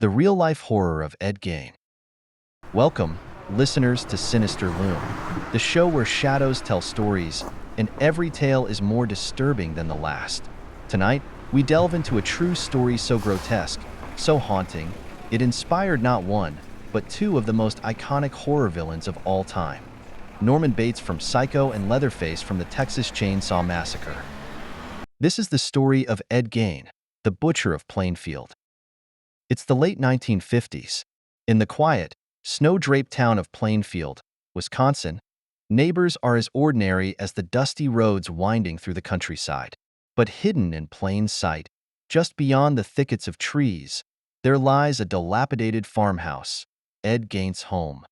the real-life horror of Ed Gein. Welcome, listeners, to Sinister Loom, the show where shadows tell stories, and every tale is more disturbing than the last. Tonight, we delve into a true story so grotesque, so haunting, it inspired not one, but two of the most iconic horror villains of all time. Norman Bates from Psycho and Leatherface from the Texas Chainsaw Massacre. This is the story of Ed Gein, the Butcher of Plainfield. It's the late 1950s. In the quiet, snow-draped town of Plainfield, Wisconsin, neighbors are as ordinary as the dusty roads winding through the countryside. But hidden in plain sight, just beyond the thickets of trees, there lies a dilapidated farmhouse, Ed Gein's home.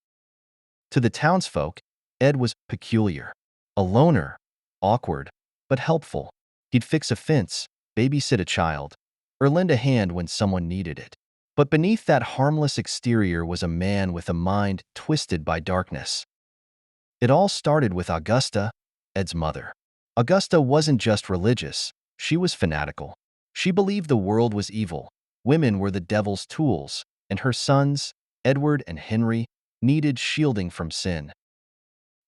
To the townsfolk, Ed was peculiar, a loner, awkward, but helpful. He'd fix a fence, babysit a child, or lend a hand when someone needed it. But beneath that harmless exterior was a man with a mind twisted by darkness. It all started with Augusta, Ed's mother. Augusta wasn't just religious, she was fanatical. She believed the world was evil, women were the devil's tools, and her sons, Edward and Henry, needed shielding from sin.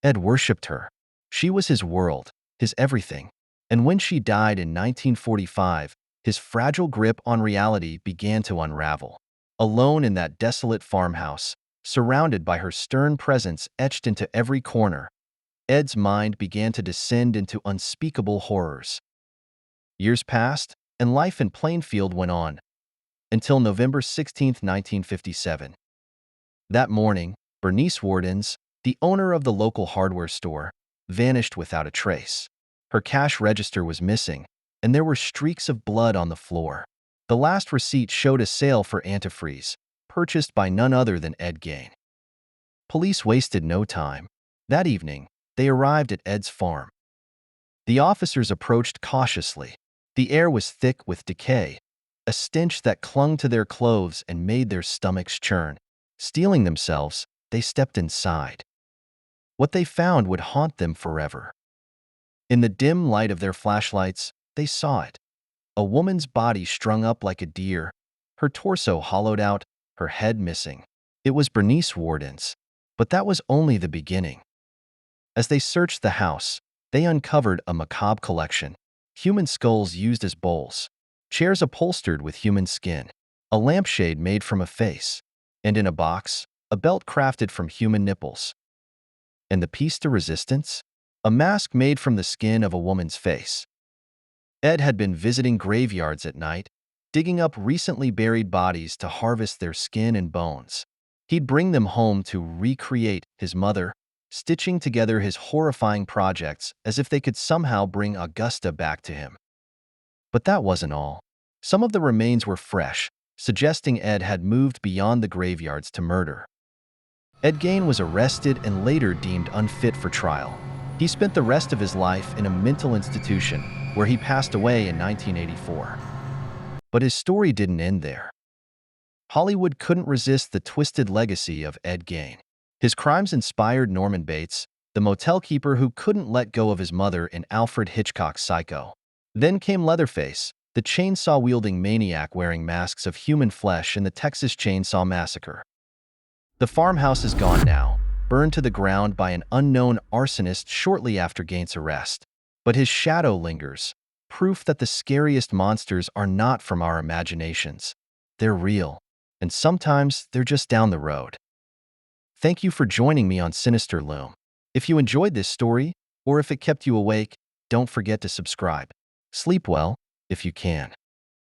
Ed worshipped her. She was his world, his everything. And when she died in 1945, his fragile grip on reality began to unravel. Alone in that desolate farmhouse, surrounded by her stern presence etched into every corner, Ed's mind began to descend into unspeakable horrors. Years passed, and life in Plainfield went on, until November 16, 1957. That morning, Bernice Wardens, the owner of the local hardware store, vanished without a trace. Her cash register was missing, and there were streaks of blood on the floor. The last receipt showed a sale for antifreeze, purchased by none other than Ed Gein. Police wasted no time. That evening, they arrived at Ed's farm. The officers approached cautiously. The air was thick with decay, a stench that clung to their clothes and made their stomachs churn. Steeling themselves, they stepped inside. What they found would haunt them forever. In the dim light of their flashlights, they saw it. A woman's body strung up like a deer, her torso hollowed out, her head missing. It was Bernice Wardens, but that was only the beginning. As they searched the house, they uncovered a macabre collection. Human skulls used as bowls, chairs upholstered with human skin, a lampshade made from a face, and in a box, a belt crafted from human nipples. And the piece de resistance? A mask made from the skin of a woman's face. Ed had been visiting graveyards at night, digging up recently buried bodies to harvest their skin and bones. He'd bring them home to recreate his mother, stitching together his horrifying projects as if they could somehow bring Augusta back to him. But that wasn't all. Some of the remains were fresh, suggesting Ed had moved beyond the graveyards to murder. Ed Gein was arrested and later deemed unfit for trial. He spent the rest of his life in a mental institution where he passed away in 1984. But his story didn't end there. Hollywood couldn't resist the twisted legacy of Ed Gein. His crimes inspired Norman Bates, the motel keeper who couldn't let go of his mother in Alfred Hitchcock's Psycho. Then came Leatherface, the chainsaw-wielding maniac wearing masks of human flesh in the Texas Chainsaw Massacre. The farmhouse is gone now, burned to the ground by an unknown arsonist shortly after Gein's arrest. But his shadow lingers, proof that the scariest monsters are not from our imaginations. They're real, and sometimes they're just down the road. Thank you for joining me on Sinister Loom. If you enjoyed this story, or if it kept you awake, don't forget to subscribe. Sleep well, if you can.